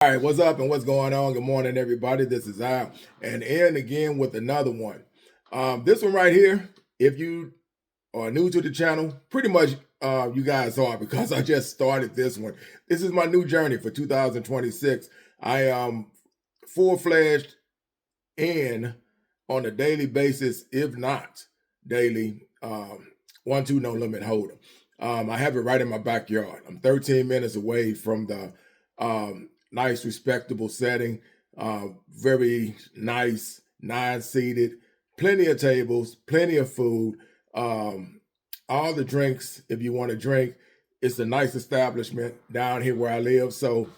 All right, what's up and what's going on? Good morning, everybody. This is Al, and in again with another one. This one right here, if you are new to the channel, pretty much you guys are because I just started this one. This is my new journey for 2026. I am full-fledged in on a daily basis, if not daily, 1-2 no limit holder. I have it right in my backyard. I'm 13 minutes away from the nice, respectable setting. Very nice, 9-seated, plenty of tables, plenty of food, all the drinks if you want to drink. It's a nice establishment down here where I live. So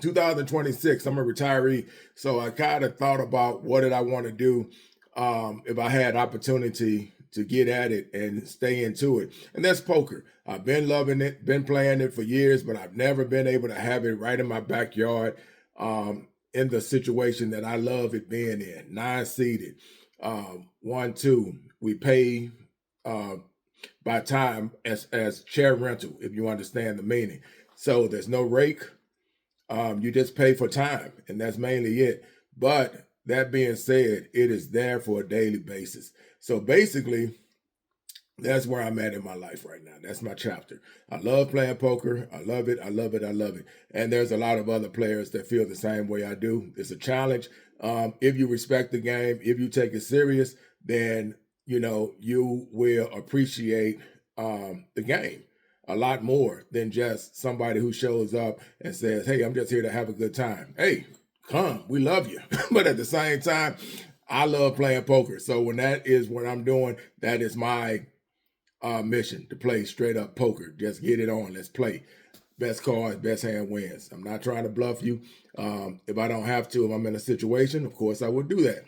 2026, I'm a retiree. So I kind of thought about what did I want to do if I had opportunity to get at it and stay into it. And that's poker. I've been loving it, been playing it for years, but I've never been able to have it right in my backyard in the situation that I love it being in. 9-seated, 1-2. We pay by time as chair rental, if you understand the meaning. So there's no rake. You just pay for time, and that's mainly it. But that being said, it is there for a daily basis. So basically, that's where I'm at in my life right now. That's my chapter. I love playing poker. I love it. I love it. I love it. And there's a lot of other players that feel the same way I do. It's a challenge. If you respect the game, if you take it serious, then you will appreciate the game a lot more than just somebody who shows up and says, hey, I'm just here to have a good time. Hey, come, we love you. But at the same time, I love playing poker. So when that is what I'm doing, that is my mission, to play straight up poker. Just get it on. Let's play. Best card, best hand wins. I'm not trying to bluff you. If I don't have to, if I'm in a situation, of course I would do that.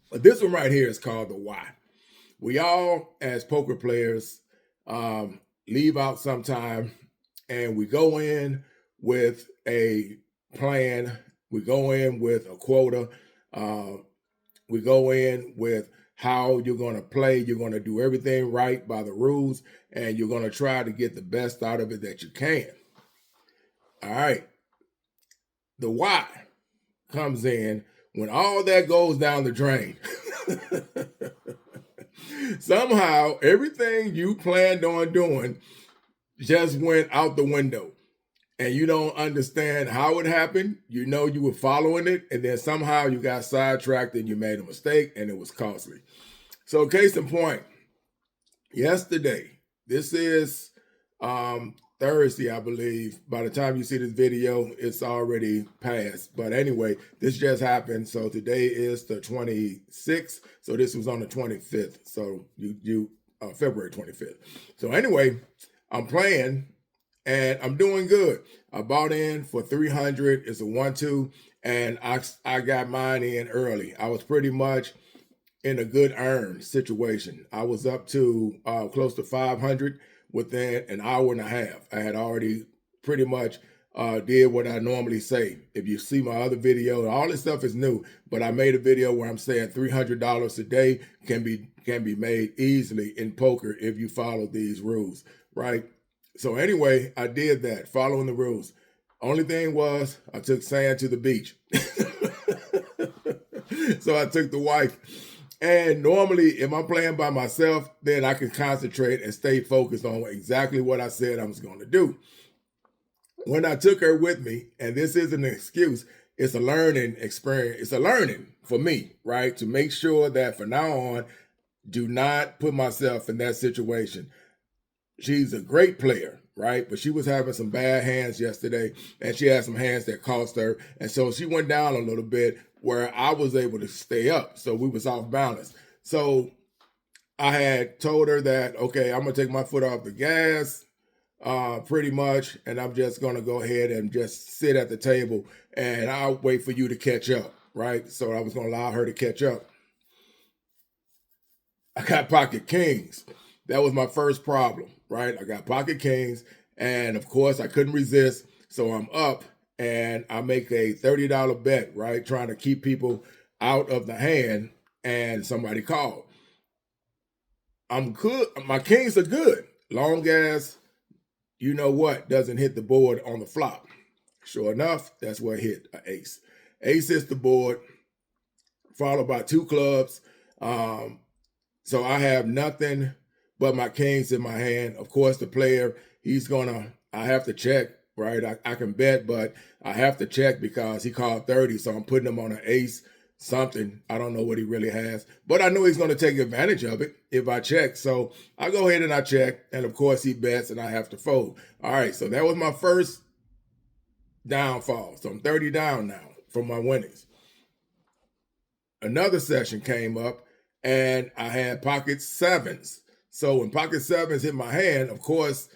But this one right here is called the why. We all, as poker players, leave out sometime and we go in with a plan. We go in with a quota. We go in with how you're going to play. You're going to do everything right by the rules, and you're going to try to get the best out of it that you can. All right. The why comes in when all that goes down the drain. Somehow, everything you planned on doing just went out the window. And you don't understand how it happened. You know you were following it, and then somehow you got sidetracked and you made a mistake, and it was costly. So case in point, yesterday, this is Thursday, I believe. By the time you see this video, it's already passed. But anyway, this just happened. So today is the 26th. So this was on the 25th. So February 25th. So anyway, I'm playing and I'm doing good. I bought in for 300. It's a 1-2, and I got mine in early. I was pretty much in a good earn situation. I was up to close to 500 within an hour and a half. I had already pretty much did what I normally say. If you see my other video, all this stuff is new, but I made a video where I'm saying $300 a day can be made easily in poker if you follow these rules, right? So anyway, I did that, following the rules. Only thing was I took sand to the beach. So I took the wife. And normally, if I'm playing by myself, then I can concentrate and stay focused on exactly what I said I was going to do. When I took her with me, and this isn't an excuse, it's a learning experience. It's a learning for me, right? To make sure that from now on, do not put myself in that situation. She's a great player, right? But she was having some bad hands yesterday, and she had some hands that cost her. And so she went down a little bit where I was able to stay up. So we was off balance. So I had told her that, okay, I'm going to take my foot off the gas pretty much, and I'm just going to go ahead and just sit at the table, and I'll wait for you to catch up, right? So I was going to allow her to catch up. I got pocket kings. That was my first problem, right? I got pocket kings, and of course I couldn't resist. So I'm up and I make a $30 bet, right? Trying to keep people out of the hand, and somebody called. I'm good. My kings are good. Long as, you know what, doesn't hit the board on the flop. Sure enough, that's what hit an ace. Ace hits the board, followed by 2 clubs. So I have nothing but my kings in my hand. Of course, the player, I have to check, right? I can bet, but I have to check because he called 30. So I'm putting him on an ace, something. I don't know what he really has, but I know he's going to take advantage of it if I check. So I go ahead and I check. And of course, he bets and I have to fold. All right. So that was my first downfall. So I'm 30 down now from my winnings. Another session came up and I had pocket sevens. So when pocket sevens hit my hand, of course,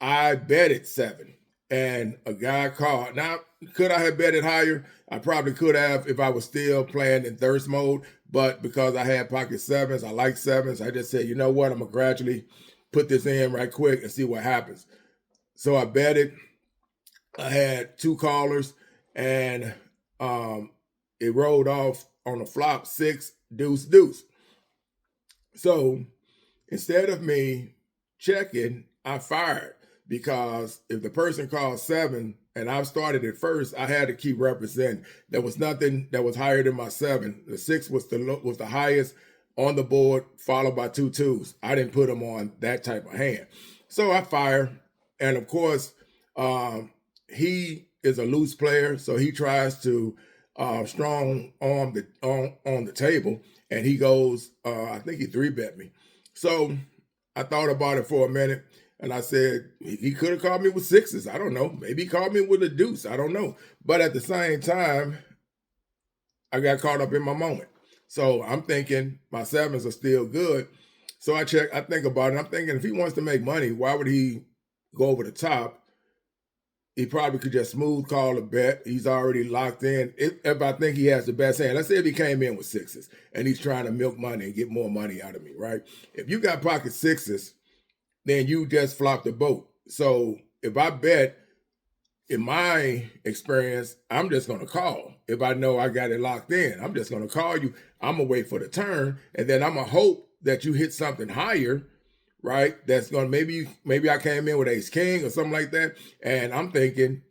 I betted 7 and a guy called. Now, could I have betted higher? I probably could have if I was still playing in thirst mode, but because I had pocket sevens, I like sevens, I just said, you know what, I'm gonna gradually put this in right quick and see what happens. So I betted. I had 2 callers and it rolled off on the flop 6 deuce deuce. So instead of me checking, I fired because if the person called 7 and I've started it first, I had to keep representing. There was nothing that was higher than my 7. The 6 was the highest on the board, followed by 2 twos. I didn't put them on that type of hand. So I fired. And of course, he is a loose player, so he tries to strong arm on the table, and he goes, I think he 3-bet me. So I thought about it for a minute, and I said, he could have called me with 6s. I don't know. Maybe he called me with a deuce. I don't know. But at the same time, I got caught up in my moment. So I'm thinking my 7s are still good. So I think about it. I'm thinking if he wants to make money, why would he go over the top? He probably could just smooth call a bet. He's already locked in. If I think he has the best hand, let's say if he came in with 6s and he's trying to milk money and get more money out of me, right? If you got pocket 6s, then you just flopped the boat. So if I bet, in my experience, I'm just going to call. If I know I got it locked in, I'm just going to call you. I'm going to wait for the turn, and then I'm going to hope that you hit something higher, right? That's going to maybe I came in with ace king or something like that. And I'm thinking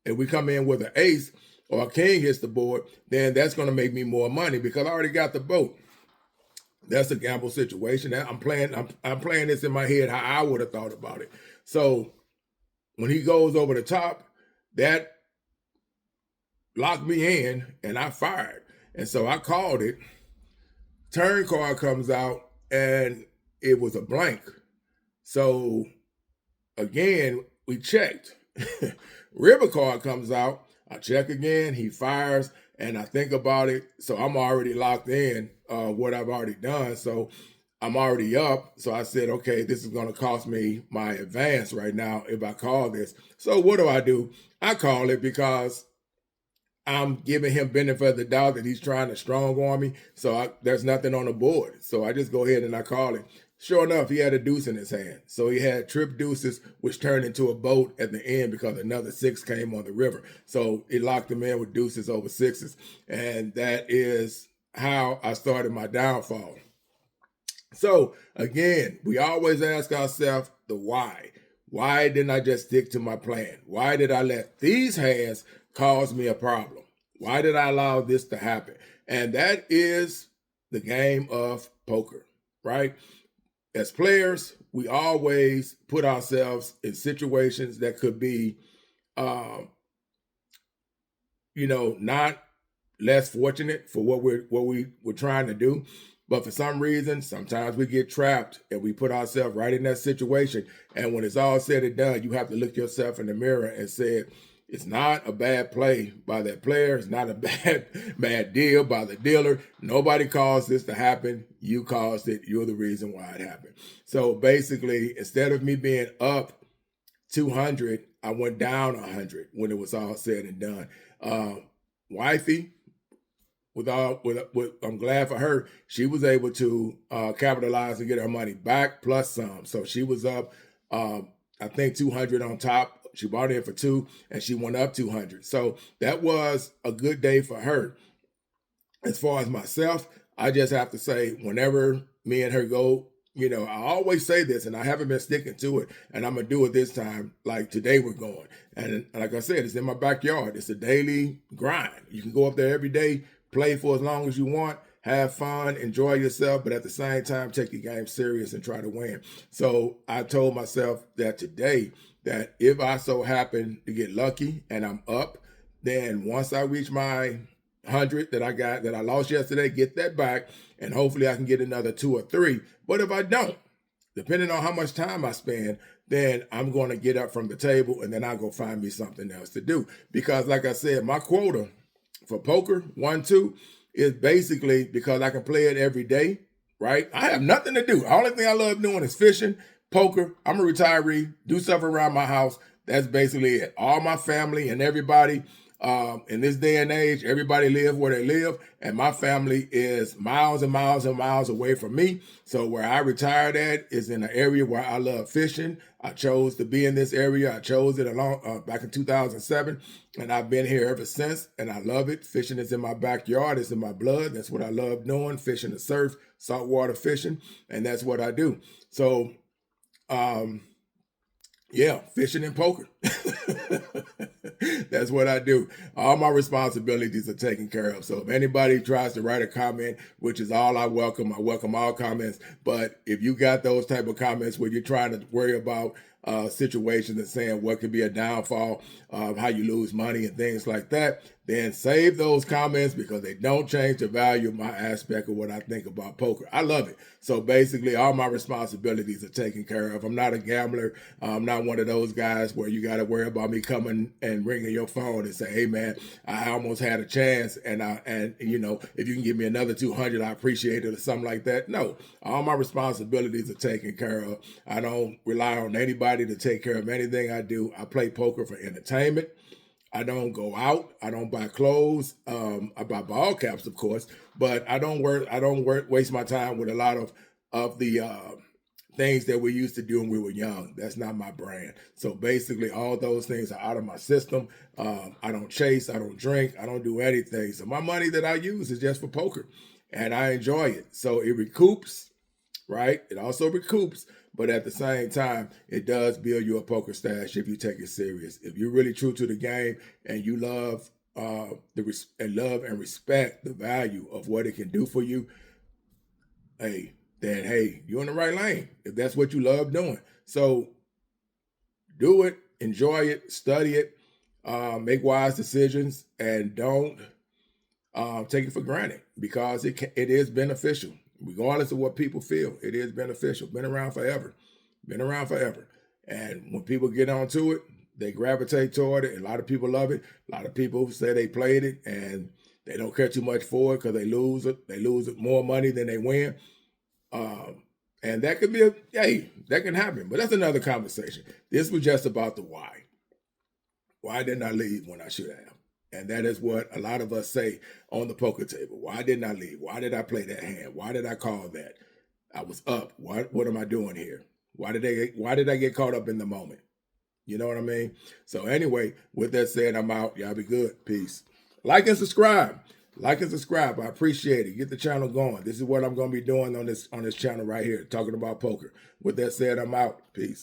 if we come in with an ace or a king hits the board, then that's going to make me more money because I already got the boat. That's a gamble situation. I'm playing this in my head how I would have thought about it. So when he goes over the top, that locked me in and I fired. And so I called it. Turn card comes out and it was a blank. So again, we checked. River card comes out. I check again. He fires, and I think about it. So I'm already locked in what I've already done. So I'm already up. So I said, okay, this is going to cost me my advance right now if I call this. So what do? I call it because I'm giving him benefit of the doubt that he's trying to strong arm me. So there's nothing on the board. So I just go ahead and I call it. Sure enough, he had a deuce in his hand. So he had trip deuces, which turned into a boat at the end because another 6 came on the river. So it locked him in with deuces over 6s. And that is how I started my downfall. So again, we always ask ourselves the why. Why didn't I just stick to my plan? Why did I let these hands cause me a problem? Why did I allow this to happen? And that is the game of poker, right? As players, we always put ourselves in situations that could be, not less fortunate for what we're trying to do. But for some reason, sometimes we get trapped and we put ourselves right in that situation. And when it's all said and done, you have to look yourself in the mirror and say, it's not a bad play by that player. It's not a bad deal by the dealer. Nobody caused this to happen. You caused it. You're the reason why it happened. So basically, instead of me being up 200, I went down 100 when it was all said and done. Wifey, I'm glad for her. She was able to capitalize and get her money back plus some. So she was up, I think 200 on top. She bought in for 2 and she went up 200. So that was a good day for her. As far as myself, I just have to say, whenever me and her go You know, I always say this, and I haven't been sticking to it, and I'm gonna do it this time. Like today, we're going, and like I said, it's in my backyard. It's a daily grind. You can go up there every day, play for as long as you want, have fun, enjoy yourself, but at the same time, take your game serious and try to win. So I told myself that today, that if I so happen to get lucky and I'm up, then once I reach my 100 that I lost yesterday, get that back, and hopefully I can get another 2 or 3. But if I don't, depending on how much time I spend, then I'm going to get up from the table and then I'll go find me something else to do. Because like I said, my quota for poker, 1-2, is basically because I can play it every day, right? I have nothing to do. The only thing I love doing is fishing, poker. I'm a retiree, do stuff around my house. That's basically it. All my family and everybody, in this day and age, everybody live where they live, and my family is miles and miles and miles away from me. So where I retired at is in an area where I love fishing. I chose to be in this area. I chose it back in 2007, and I've been here ever since, and I love it. Fishing is in my backyard. It's in my blood. That's what I love doing, fishing the surf, saltwater fishing, and that's what I do. So, yeah, fishing and poker. That's what I do. All my responsibilities are taken care of. So if anybody tries to write a comment, which is all I welcome all comments. But if you got those type of comments where you're trying to worry about situations and saying what could be a downfall of how you lose money and things like that, then save those comments, because they don't change the value of my aspect of what I think about poker. I love it. So basically all my responsibilities are taken care of. I'm not a gambler. I'm not one of those guys where you got to worry about me coming and ringing your phone and say, hey man, I almost had a chance, and you know, if you can give me another 200, I appreciate it, or something like that. No, all my responsibilities are taken care of. I don't rely on anybody to take care of anything I do. I play poker for entertainment. I don't go out. I don't buy clothes. I buy ball caps, of course, but I don't waste my time with a lot of the things that we used to do when we were young. That's not my brand. So basically, all those things are out of my system. I don't chase. I don't drink. I don't do anything. So my money that I use is just for poker, and I enjoy it. So it recoups, right? It also recoups. But at the same time, it does build you a poker stash if you take it serious. If you're really true to the game and you love and respect the value of what it can do for you, then you're in the right lane if that's what you love doing. So do it, enjoy it, study it, make wise decisions, and don't take it for granted, because it is beneficial. Regardless of what people feel, it is beneficial. Been around forever. And when people get onto it, they gravitate toward it. A lot of people love it. A lot of people say they played it and they don't care too much for it because they lose it. They lose more money than they win. And that could be that can happen. But that's another conversation. This was just about the why. Why didn't I leave when I should have? And that is what a lot of us say on the poker table. Why didn't I leave? Why did I play that hand? Why did I call that? I was up. What am I doing here? Why did I get caught up in the moment? You know what I mean? So anyway, with that said, I'm out. Y'all be good. Peace. Like and subscribe. I appreciate it. Get the channel going. This is what I'm going to be doing on this channel right here, talking about poker. With that said, I'm out. Peace.